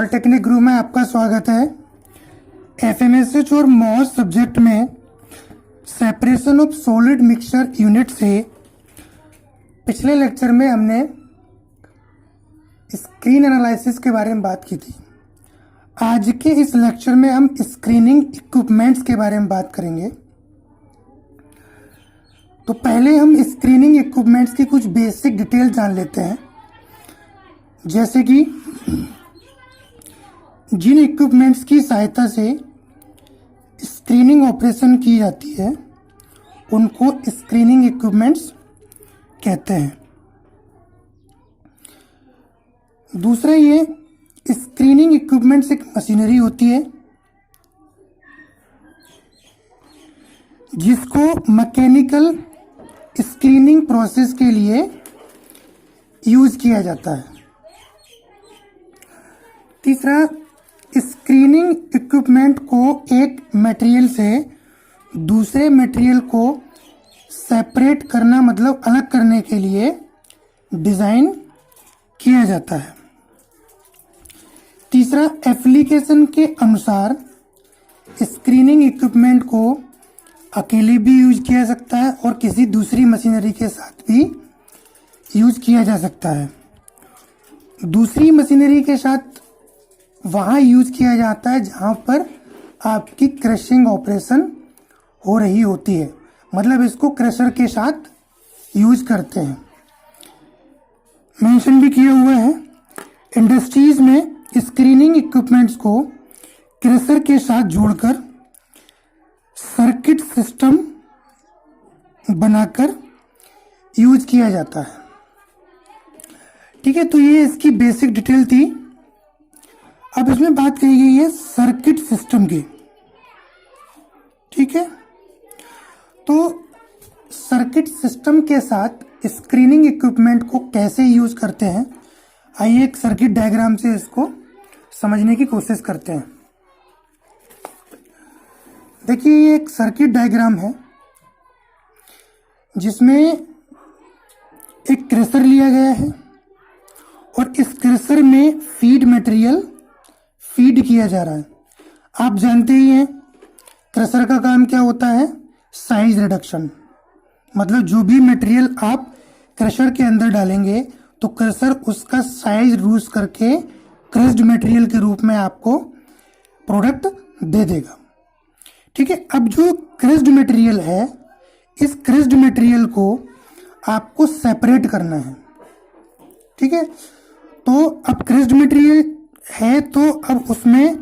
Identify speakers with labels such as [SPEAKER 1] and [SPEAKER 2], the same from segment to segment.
[SPEAKER 1] Polytechnic group में आपका स्वागत है। एफएमएसएच और मॉस सब्जेक्ट में separation of solid mixture unit से पिछले लेक्चर में हमने स्क्रीन एनालिसिस के बारे में बात की थी। आज के इस लेक्चर में हम स्क्रीनिंग इक्विपमेंट्स के बारे में बात करेंगे। तो पहले हम स्क्रीनिंग इक्विपमेंट्स की कुछ बेसिक डिटेल जान लेते हैं, जैसे कि जिन इक्विपमेंट्स की सहायता से स्क्रीनिंग ऑपरेशन की जाती है उनको स्क्रीनिंग इक्विपमेंट्स कहते हैं। दूसरा, ये स्क्रीनिंग इक्विपमेंट्स एक मशीनरी होती है जिसको मैकेनिकल स्क्रीनिंग प्रोसेस के लिए यूज किया जाता है। तीसरा, स्क्रीनिंग इक्विपमेंट को एक मटेरियल से दूसरे मटेरियल को सेपरेट करना मतलब अलग करने के लिए डिज़ाइन किया जाता है। तीसरा, एप्लीकेशन के अनुसार स्क्रीनिंग इक्विपमेंट को अकेले भी यूज किया सकता है और किसी दूसरी मशीनरी के साथ भी यूज किया जा सकता है। दूसरी मशीनरी के साथ वहाँ यूज किया जाता है जहाँ पर आपकी क्रशिंग ऑपरेशन हो रही होती है, मतलब इसको क्रशर के साथ यूज करते हैं। मेंशन भी किया हुआ है, इंडस्ट्रीज में स्क्रीनिंग इक्विपमेंट्स को क्रशर के साथ जोड़कर सर्किट सिस्टम बनाकर यूज किया जाता है। ठीक है, तो ये इसकी बेसिक डिटेल थी। अब इसमें बात कही गई है सर्किट सिस्टम की। ठीक है, तो सर्किट सिस्टम के साथ स्क्रीनिंग इक्विपमेंट को कैसे यूज करते हैं, आइए एक सर्किट डायग्राम से इसको समझने की कोशिश करते हैं। देखिए, ये एक सर्किट डायग्राम है जिसमें एक क्रेशर लिया गया है और इस क्रेशर में फीड मटेरियल फीड किया जा रहा है। आप जानते ही हैं क्रशर का काम क्या होता है, साइज रिडक्शन। मतलब जो भी मटेरियल आप क्रशर के अंदर डालेंगे तो क्रशर उसका साइज रिड्यूस करके क्रश्ड मटेरियल के रूप में आपको प्रोडक्ट दे देगा। ठीक है, अब जो क्रश्ड मटेरियल है, इस क्रश्ड मटेरियल को आपको सेपरेट करना है। ठीक है, तो अब क्रश्ड मटेरियल है तो अब उसमें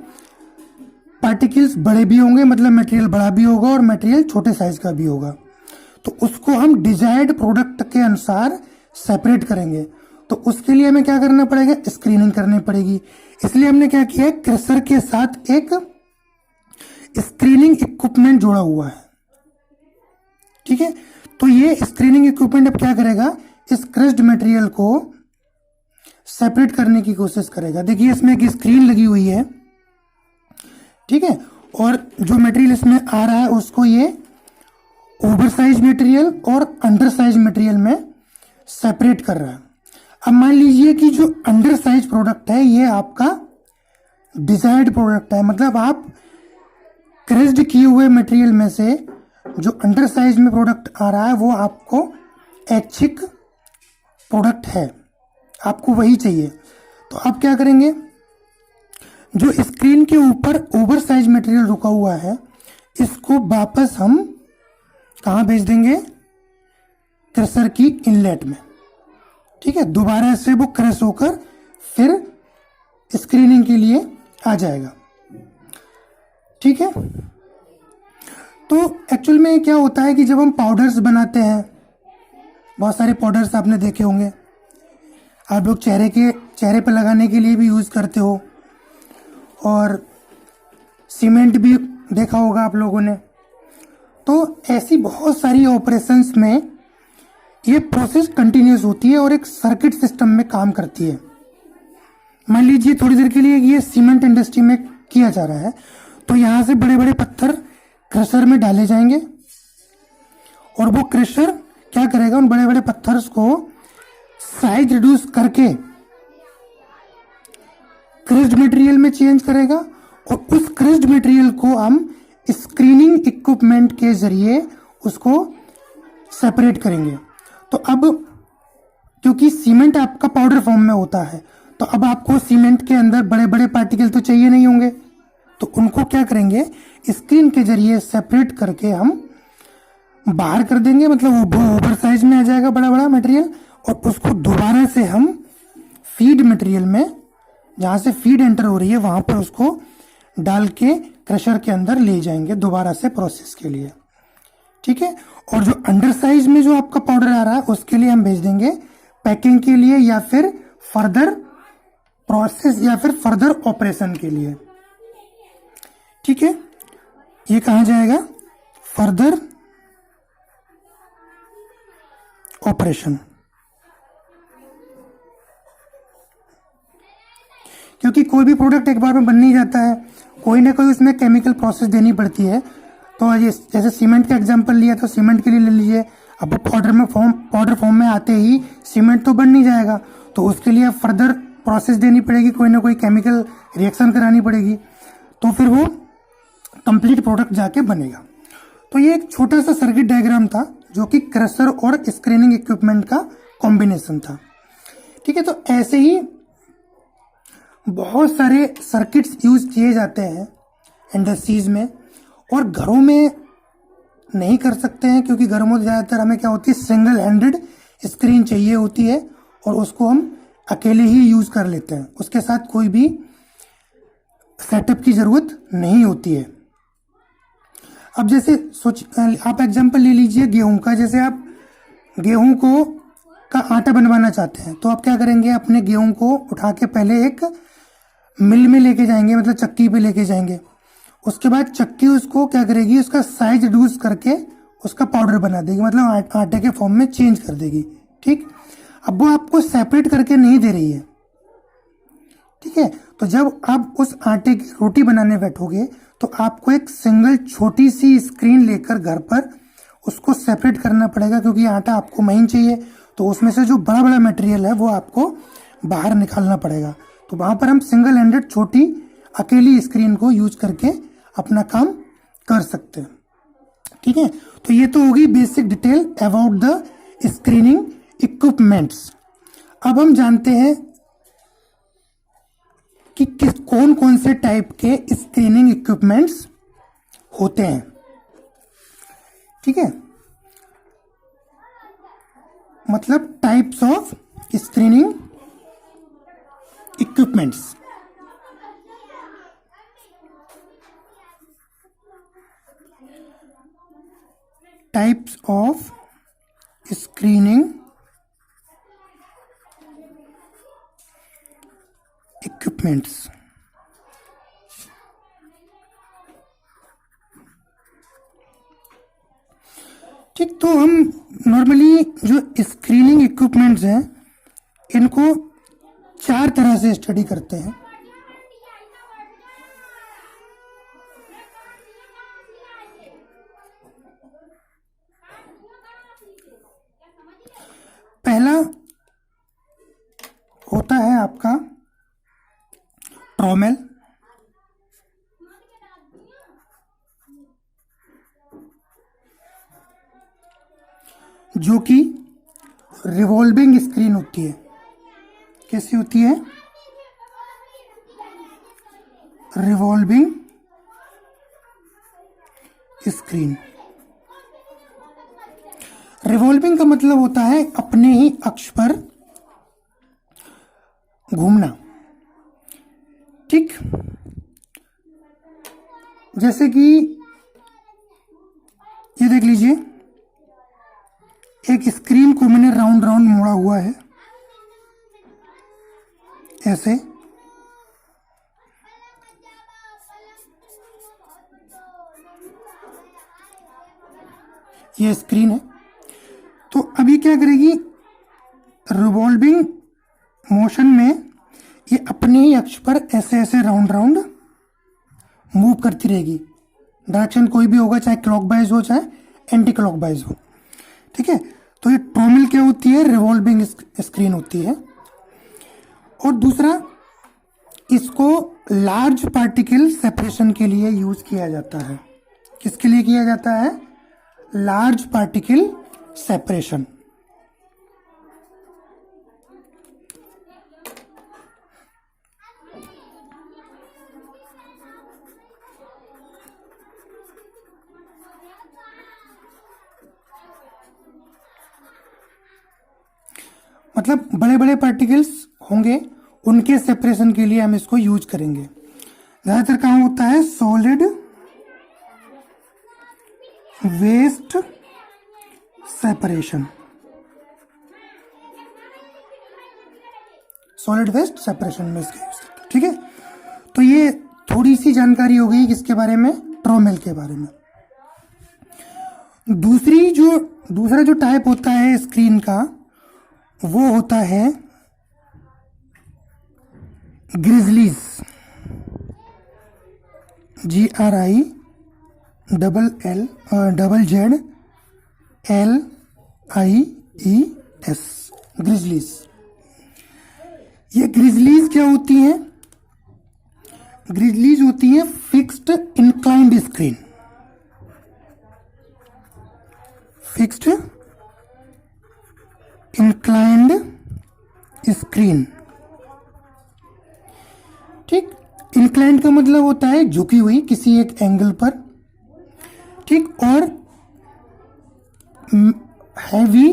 [SPEAKER 1] पार्टिकल्स बड़े भी होंगे, मतलब मटेरियल बड़ा भी होगा और मटेरियल छोटे साइज का भी होगा। तो उसको हम डिजायर्ड प्रोडक्ट के अनुसार सेपरेट करेंगे। तो उसके लिए हमें क्या करना पड़ेगा, स्क्रीनिंग करनी पड़ेगी। इसलिए हमने क्या किया है, क्रशर के साथ एक स्क्रीनिंग इक्विपमेंट जोड़ा हुआ है। ठीक है, तो ये स्क्रीनिंग इक्विपमेंट अब क्या करेगा, इस क्रश्ड मटेरियल को सेपरेट करने की कोशिश करेगा। देखिए, इसमें एक स्क्रीन लगी हुई है। ठीक है, और जो मटेरियल इसमें आ रहा है उसको ये ओवर साइज मटेरियल और अंडर साइज मटेरियल में सेपरेट कर रहा है। अब मान लीजिए कि जो अंडर साइज प्रोडक्ट है ये आपका डिजायर्ड प्रोडक्ट है, मतलब आप क्रश्ड किए हुए मटेरियल में से जो अंडर साइज में प्रोडक्ट आ रहा है वो आपको ऐच्छिक प्रोडक्ट है, आपको वही चाहिए। तो आप क्या करेंगे, जो स्क्रीन के ऊपर ओवर साइज मटेरियल रुका हुआ है इसको वापस हम कहाँ भेज देंगे, क्रशर की इनलेट में। ठीक है, दोबारा से वो क्रश होकर फिर स्क्रीनिंग के लिए आ जाएगा। ठीक है, तो एक्चुअल में क्या होता है कि जब हम पाउडर्स बनाते हैं, बहुत सारे पाउडर्स आपने देखे होंगे, आप लोग चेहरे पर लगाने के लिए भी यूज़ करते हो और सीमेंट भी देखा होगा आप लोगों ने। तो ऐसी बहुत सारी ऑपरेशंस में ये प्रोसेस कंटिन्यूस होती है और एक सर्किट सिस्टम में काम करती है। मान लीजिए थोड़ी देर के लिए ये सीमेंट इंडस्ट्री में किया जा रहा है, तो यहाँ से बड़े बड़े पत्थर क्रशर में डाले जाएंगे और वो क्रशर क्या करेगा, उन बड़े बड़े पत्थर्स को साइज रिड्यूस करके क्रिस्ड मटेरियल में चेंज करेगा और उस क्रिस्ड मटेरियल को हम स्क्रीनिंग इक्विपमेंट के जरिए उसको सेपरेट करेंगे। तो अब क्योंकि सीमेंट आपका पाउडर फॉर्म में होता है, तो अब आपको सीमेंट के अंदर बड़े बड़े पार्टिकल तो चाहिए नहीं होंगे, तो उनको क्या करेंगे, स्क्रीन के जरिए सेपरेट करके हम बाहर कर देंगे, मतलब वो ओवर साइज में आ जाएगा बड़ा बड़ा मटेरियल, और उसको दोबारा से हम फीड मटेरियल में, जहां से फीड एंटर हो रही है वहां पर उसको डाल के क्रशर के अंदर ले जाएंगे दोबारा से प्रोसेस के लिए। ठीक है, और जो अंडर साइज में जो आपका पाउडर आ रहा है उसके लिए हम भेज देंगे पैकिंग के लिए या फिर फर्दर प्रोसेस या फिर फर्दर ऑपरेशन के लिए। ठीक है, ये कहाँ जाएगा, फर्दर ऑपरेशन। क्योंकि कोई भी प्रोडक्ट एक बार में बन नहीं जाता है, कोई ना कोई उसमें केमिकल प्रोसेस देनी पड़ती है। तो ये जैसे सीमेंट का एग्जांपल लिया तो सीमेंट के लिए ले लीजिए, अब पाउडर फॉर्म में आते ही सीमेंट तो बन नहीं जाएगा, तो उसके लिए फर्दर प्रोसेस देनी पड़ेगी, कोई ना कोई केमिकल रिएक्शन करानी पड़ेगी, तो फिर वो कंप्लीट प्रोडक्ट जाके बनेगा। तो ये एक छोटा सा सर्किट डायग्राम था जो कि क्रशर और स्क्रीनिंग इक्विपमेंट का कॉम्बिनेशन था। ठीक है, तो ऐसे ही बहुत सारे सर्किट्स यूज किए जाते हैं इंडस्ट्रीज में, और घरों में नहीं कर सकते हैं क्योंकि घरों में ज़्यादातर हमें क्या होती है, सिंगल हैंडेड स्क्रीन चाहिए होती है और उसको हम अकेले ही यूज कर लेते हैं, उसके साथ कोई भी सेटअप की जरूरत नहीं होती है। अब जैसे आप एग्जांपल ले लीजिए गेहूं का, जैसे आप गेहूं को का आटा बनवाना चाहते हैं तो आप क्या करेंगे, अपने गेहूं को उठा के पहले एक मिल में लेके जाएंगे, मतलब चक्की पे लेके जाएंगे, उसके बाद चक्की उसको क्या करेगी, उसका साइज रिड्यूस करके उसका पाउडर बना देगी, मतलब आटे के फॉर्म में चेंज कर देगी। ठीक, अब वो आपको सेपरेट करके नहीं दे रही है। ठीक है, तो जब आप उस आटे की रोटी बनाने बैठोगे तो आपको एक सिंगल छोटी सी स्क्रीन लेकर घर पर उसको सेपरेट करना पड़ेगा, क्योंकि आटा आपको महीन चाहिए, तो उसमें से जो बड़ा बड़ा मटेरियल है वो आपको बाहर निकालना पड़ेगा। तो वहां पर हम सिंगल हैंडेड छोटी अकेली स्क्रीन को यूज करके अपना काम कर सकते हैं। ठीक है, तो ये तो होगी basic detail about the screening equipments. अब हम जानते हैं कि कौन कौन से टाइप के स्क्रीनिंग इक्विपमेंट्स होते हैं। ठीक है, मतलब types of screening equipments. Types of screening equipments. ठीक, तो हम नॉर्मली जो स्क्रीनिंग इक्विपमेंट्स हैं इनको 4 तरह से स्टडी करते हैं। पहला होता है आपका ट्रोमेल, जो कि रिवॉल्विंग स्क्रीन होती है। कैसी होती है, रिवॉल्विंग स्क्रीन। रिवॉल्विंग का मतलब होता है अपने ही अक्ष पर घूमना। ठीक, जैसे कि ये देख लीजिए, एक स्क्रीन को मैंने राउंड राउंड मोड़ा हुआ है ऐसे, ये स्क्रीन है। तो अभी क्या करेगी, रिवॉल्विंग मोशन में ये अपने ही अक्ष पर ऐसे ऐसे राउंड राउंड मूव करती रहेगी। डायरेक्शन कोई भी होगा, चाहे क्लॉकवाइज हो चाहे एंटी क्लॉकवाइज हो। ठीक है, तो ये ट्रोमिल क्या होती है, रिवॉल्विंग स्क्रीन होती है। और दूसरा इसको लार्ज पार्टिकल सेपरेशन के लिए यूज किया जाता है। किसके लिए किया जाता है? Large particle separation. मतलब बड़े बड़े पार्टिकल्स होंगे, उनके सेपरेशन के लिए हम इसको यूज करेंगे। ज्यादातर कहाँ होता है? Solid waste separation. Solid waste separation में इसका यूज करते हैं। ठीक है, तो ये थोड़ी सी जानकारी हो गई किसके बारे में? ट्रोमेल के बारे में। दूसरा जो टाइप होता है स्क्रीन का, वो होता है ग्रिजलीज। GRILLZLIES, grizzlies. ये ग्रिजलीज क्या होती हैं? ग्रिजलीज होती है fixed inclined screen. Fixed inclined screen. ठीक, इंक्लाइंड का मतलब होता है झुकी हुई किसी एक एंगल पर। ठीक, और हैवी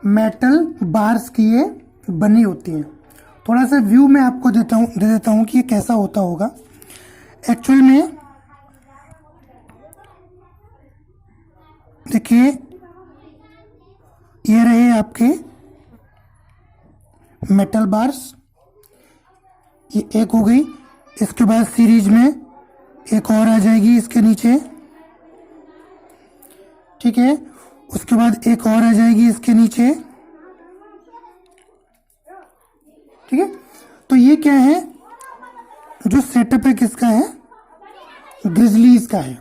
[SPEAKER 1] मेटल बार्स की ये बनी होती हैं। थोड़ा सा व्यू मैं आपको दे देता हूं कि ये कैसा होता होगा एक्चुअल में। देखिए, ये रहे आपके मेटल बार्स, ये एक हो गई। इसके बाद सीरीज में एक और आ जाएगी इसके नीचे। ठीक है, उसके बाद एक और आ जाएगी इसके नीचे। ठीक है, तो ये क्या है? जो सेटअप है किसका है? ग्रिजलीज का है।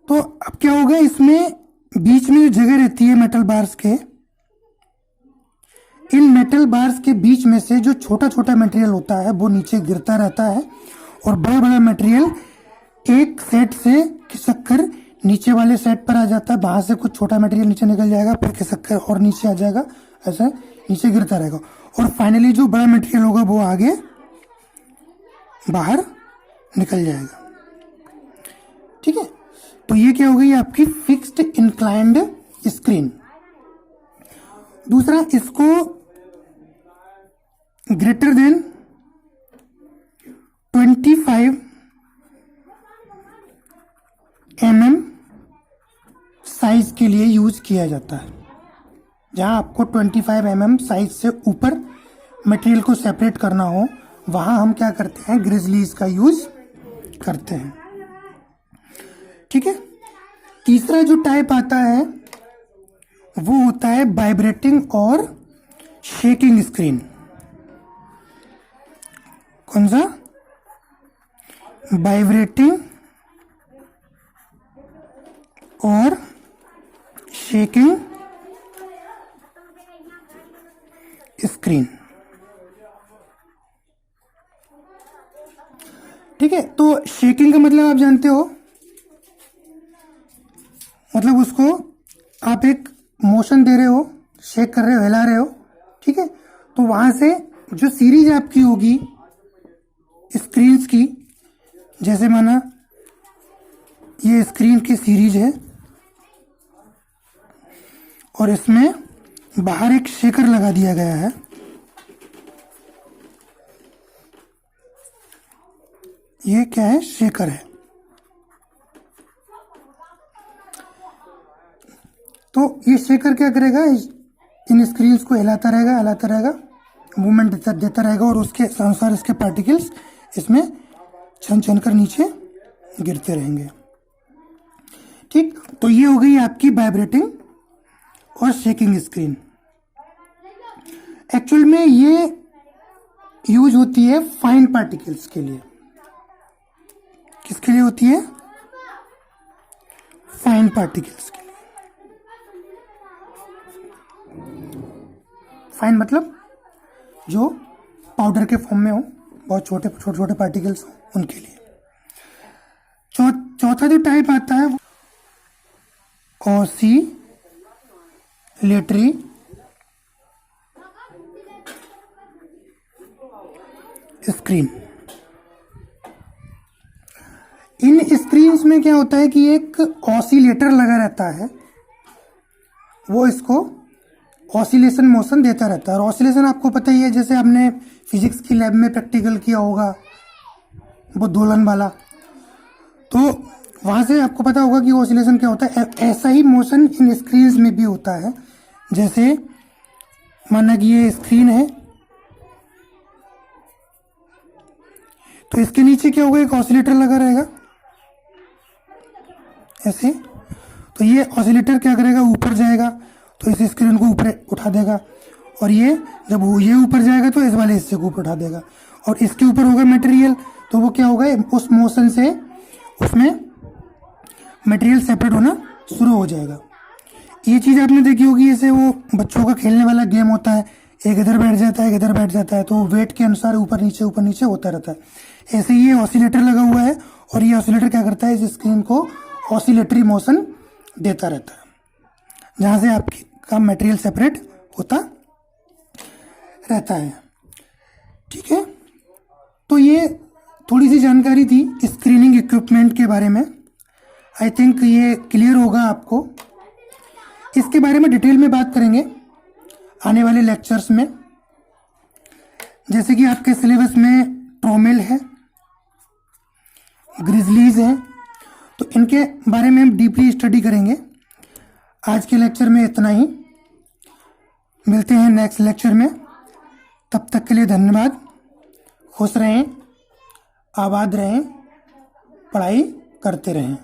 [SPEAKER 1] तो अब क्या होगा, इसमें बीच में जो जगह रहती है मेटल बार्स के, इन मेटल बार्स के बीच में से जो छोटा छोटा मटेरियल होता है वो नीचे गिरता रहता है, और बड़ा बड़ा मटेरियल एक सेट से खिसक कर नीचे वाले सेट पर आ जाता है। वहां से कुछ छोटा मटेरियल नीचे निकल जाएगा, फिर खिसक कर और नीचे आ जाएगा, ऐसा नीचे गिरता रहेगा, और फाइनली जो बड़ा मटेरियल होगा वो आगे बाहर निकल जाएगा। ठीक है, तो ये क्या हो गई आपकी फिक्स्ड इंक्लाइंड स्क्रीन। दूसरा, इसको ग्रेटर देन 25 mm साइज के लिए यूज किया जाता है। जहां आपको 25 mm साइज से ऊपर मटेरियल को सेपरेट करना हो, वहां हम क्या करते हैं? ग्रिजलीज का यूज करते हैं। ठीक है, तीसरा जो टाइप आता है वो होता है वाइब्रेटिंग और शेकिंग स्क्रीन। कौन सा? वाइब्रेटिंग और शेकिंग स्क्रीन। ठीक है, तो शेकिंग का मतलब आप जानते हो, मतलब उसको आप एक मोशन दे रहे हो, शेक कर रहे हो, हिला रहे हो। ठीक है, तो वहां से जो सीरीज आपकी होगी स्क्रीन्स की, जैसे माना ये स्क्रीन की सीरीज है और इसमें बाहर एक शेकर लगा दिया गया है। ये क्या है? शेकर है। तो ये शेकर क्या करेगा? इन स्क्रीन्स को हिलाता रहेगा, मूवमेंट देता रहेगा, और उसके अनुसार इसके पार्टिकल्स इसमें छन छन कर नीचे गिरते रहेंगे। ठीक, तो ये हो गई आपकी वाइब्रेटिंग और शेकिंग स्क्रीन। एक्चुअल में ये यूज होती है फाइन पार्टिकल्स के लिए। किसके लिए होती है? फाइन पार्टिकल्स के लिए। फाइन मतलब जो पाउडर के फॉर्म में हो, बहुत छोटे छोटे पार्टिकल्स हो उनके लिए। चौथा जो टाइप आता है ऑसिलेटरी स्क्रीन। इन स्क्रीन्स में क्या होता है कि एक ऑसिलेटर लगा रहता है, वो इसको ऑसिलेशन मोशन देता रहता है। और ऑसिलेशन आपको पता ही है, जैसे आपने फिजिक्स की लैब में प्रैक्टिकल किया होगा वो दोलन वाला, तो वहाँ से आपको पता होगा कि ऑसिलेशन क्या होता है। ऐसा ही मोशन इन स्क्रीन्स में भी होता है। जैसे माना कि ये स्क्रीन है, तो इसके नीचे क्या होगा, एक ऑसिलेटर लगा रहेगा ऐसे। तो ये ऑसिलेटर क्या करेगा, ऊपर जाएगा तो इस स्क्रीन को ऊपर उठा देगा, और ये जब ये ऊपर जाएगा तो इस वाले हिस्से को ऊपर उठा देगा, और इसके ऊपर होगा मटेरियल, तो वो क्या होगा, उस मोशन से उसमें मटेरियल सेपरेट होना शुरू हो जाएगा। ये चीज़ आपने देखी होगी, जैसे वो बच्चों का खेलने वाला गेम होता है, एक इधर बैठ जाता है एक इधर बैठ जाता है, तो वेट के अनुसार ऊपर नीचे होता रहता है। ऐसे ही ये ऑसिलेटर लगा हुआ है, और ये ऑसिलेटर क्या करता है, इस स्क्रीन को ऑसिलेटरी मोशन देता रहता है, जहाँ से आपका मटेरियल सेपरेट होता रहता है। ठीक है, तो ये थोड़ी सी जानकारी थी स्क्रीनिंग इक्विपमेंट के बारे में। आई थिंक ये क्लियर होगा आपको। इसके बारे में डिटेल में बात करेंगे आने वाले लेक्चर्स में। जैसे कि आपके सिलेबस में ट्रोमेल है, ग्रिजलीज है, तो इनके बारे में हम डीपली स्टडी करेंगे। आज के लेक्चर में इतना ही, मिलते हैं नेक्स्ट लेक्चर में। तब तक के लिए धन्यवाद। खुश रहें, आबाद रहें, पढ़ाई करते रहें।